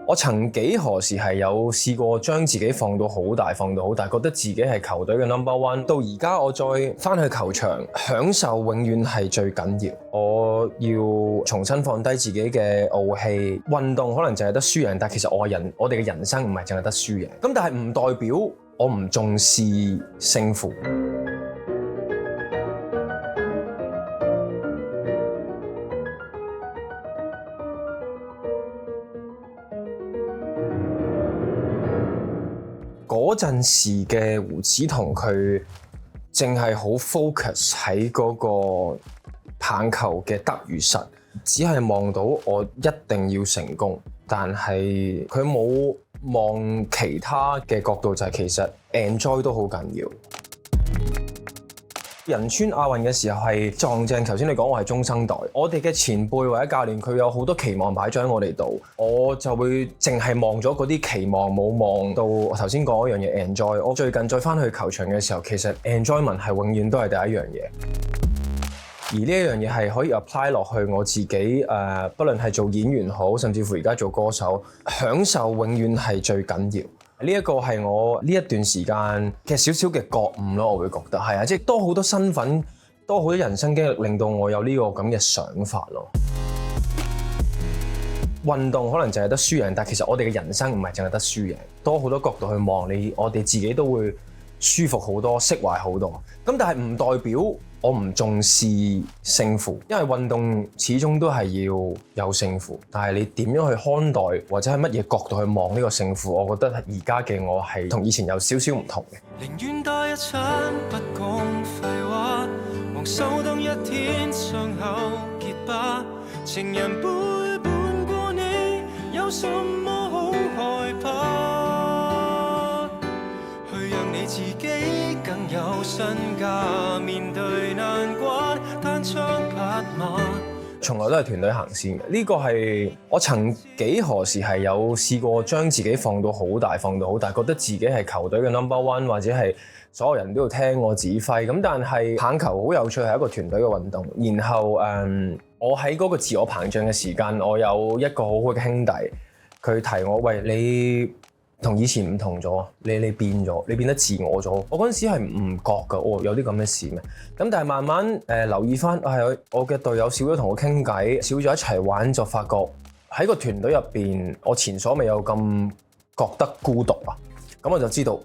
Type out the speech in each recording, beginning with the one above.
我曾幾何時係有試過將自己放到好大，覺得自己係球隊嘅 No.1。到而家我再返去球場，享受永遠係最緊要。我要重新放低自己嘅傲氣。運動可能淨係得輸贏，但其實我哋嘅人生唔係淨係得輸贏。咁但係唔代表我唔重視勝負。嗰陣時嘅胡子彤佢淨係好 focus 喺嗰個棒球嘅得與失，只係望到我一定要成功，但係佢冇望其他嘅角度，就係其實 enjoy 都好緊要。仁川亞運嘅時候係撞正，頭先你講我係中生代，我哋嘅前輩或者教練佢有好多期望擺咗喺我哋度，我就會淨係望咗嗰啲期望，冇望到我頭先講嗰樣嘢 enjoy。我最近再翻去球場嘅時候，其實 enjoyment 係永遠都係第一樣嘢，而呢一樣嘢係可以 apply 落去我自己不論係做演員好，甚至乎而家做歌手，享受永遠係最緊要。呢一個係我呢一段時間嘅少少嘅覺悟咯，我會覺得係啊，即係多好多身份，多好多人生經歷，令到我有呢個咁嘅想法咯。運動可能淨係得輸贏，但其實我哋嘅人生唔係淨係得輸贏，多好多角度去望你，我哋自己都會舒服好多，釋懷好多。咁但係唔代表我唔重視勝負，因為運動始終都係要有勝負，但係你點樣去看待或者係乜嘢角度去望呢個勝負，我覺得而家嘅我係同以前有少少唔同嘅。寧願多一餐不講廢話，望手當一天傷口結疤，情人背叛過你，有什麼好害怕？去讓你自己更有身價，面對難關單槍匹馬。從來都係團隊行先嘅，呢個係我曾幾何時係有試過將自己放到好大，覺得自己係球隊嘅 No.1，或者係所有人都要聽我指揮。咁但係棒球好有趣，係一個團隊嘅運動。然後我喺嗰個自我膨脹嘅時間，我有一個好好嘅兄弟，佢提我：喂，你同以前唔同咗，你變咗，你變得自我咗。我嗰陣時係唔覺㗎，有啲咁嘅事咩？咁但係慢慢留意翻，係我嘅隊友少咗同我傾偈，少咗一齊玩，就發覺喺個團隊入邊，我前所未有咁覺得孤獨啊！咁我就知道，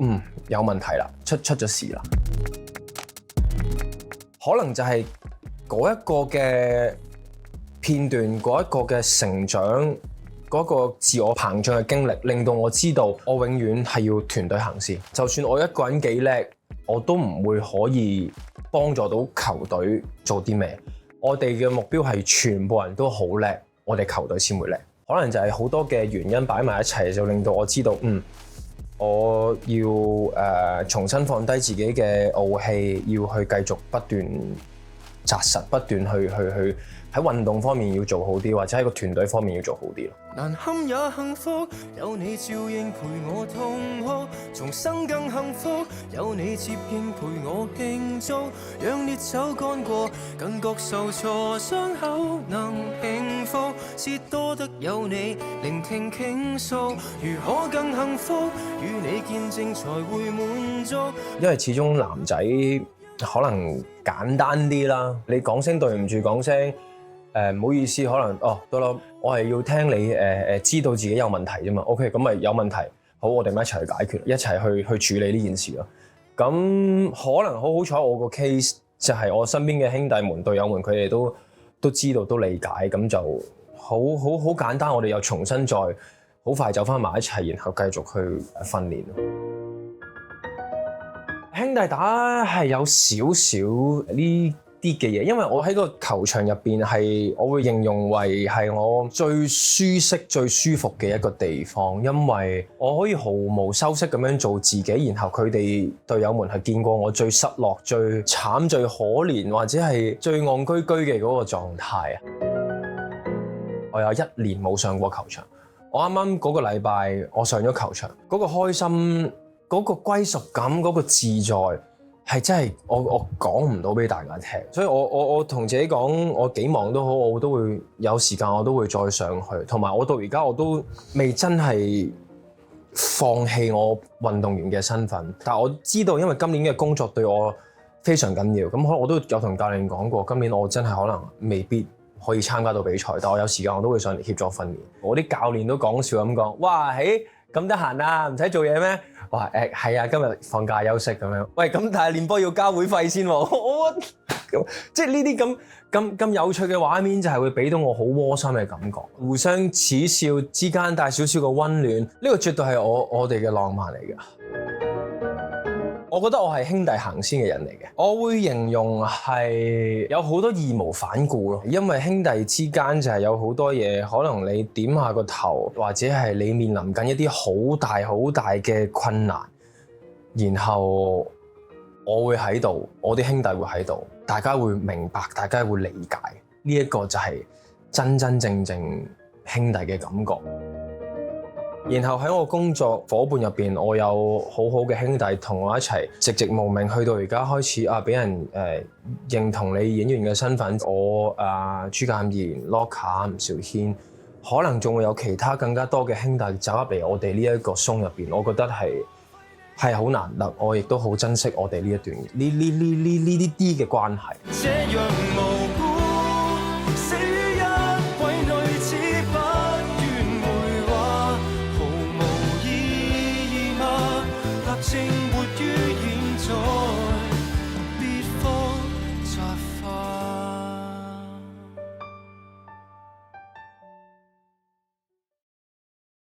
有問題啦，出咗事啦。可能就係嗰一個嘅片段，嗰一個嘅成長。嗰個自我膨脹嘅經歷，令到我知道我永遠係要團隊行先。就算我一個人幾叻，我都唔會可以幫助到球隊做啲咩。我哋嘅目標係全部人都好叻，我哋球隊先會叻。可能就係好多嘅原因擺埋一齊，就令到我知道，我要重新放低自己嘅傲氣，要去繼續不斷紮實，不斷去喺運動方面要做好啲，或者喺個團隊方面要做好啲咯。難堪也幸福，有你照應陪我痛哭，重生更幸福，有你接應陪我慶祝，讓烈酒乾過，更覺受挫傷口能平復，是多得有你聆聽傾訴，如何更幸福，與你見證才會滿足。因為始終男仔可能簡單啲啦，你講聲對唔住，講聲唔好意思，可能得啦，我係要聽你知道自己有問題啫嘛。OK， 咁咪有問題，好，我哋咪一齊去解決，一齊去處理呢件事咯。咁可能好彩，我個 case 就係我身邊嘅兄弟們、隊友們，佢哋都知道、都理解，咁就好簡單。我哋又重新再好快走翻埋一齊，然後繼續去訓練。兄弟打係有少少呢啲嘅嘢，因為我喺個球場入邊係，我會形容為係我最舒適、最舒服嘅一個地方，因為我可以毫無修飾咁樣做自己，然後佢哋隊友們係見過我最失落、最慘、最可憐或者係最戇居居嘅嗰個狀態啊！我有1年冇上過球場，我啱啱嗰個禮拜我上咗球場，嗰個開心、嗰個歸屬感、嗰個自在，係真係我講唔到俾大家聽，所以我同自己講，我幾忙都好，我都會有時間，我都會再上去。同埋我到而家我都未真係放棄我運動員嘅身份，但係我知道因為今年嘅工作對我非常緊要，咁可能我都有同教練講過，今年我真係可能未必可以參加到比賽，但我有時間我都會上嚟協助訓練。我啲教練都講笑咁講，哇，咁得閒啊，唔使做嘢咩？哇，係啊，今日放假休息咁樣。喂，咁但係練波要交會費先喎。即係呢啲咁有趣嘅畫面，就係會俾到我好窩心嘅感覺，互相恥笑之間帶少少嘅溫暖，呢個絕對係我哋嘅浪漫嚟嘅。我覺得我係兄弟行先嘅人嚟嘅，我會形容係有好多義無反顧咯，因為兄弟之間就係有好多嘢，可能你點下個頭，或者係你面臨緊一啲好大嘅困難，然後我會喺度，我啲兄弟會喺度，大家會明白，大家會理解，呢一個就係真正兄弟嘅感覺。然後喺我工作夥伴入邊，我有好好嘅兄弟同我一齊籍籍無名，去到而家開始俾人認同你演員嘅身份。我朱鑑賢、Loka、吳兆軒，可能仲會有其他更加多嘅兄弟走入嚟我哋呢一個松入邊，我覺得係好難得，我亦都好珍惜我哋呢一段呢啲嘅關係。這樣無辜，死於一位女子不願回話，毫無意義嗎？立正活於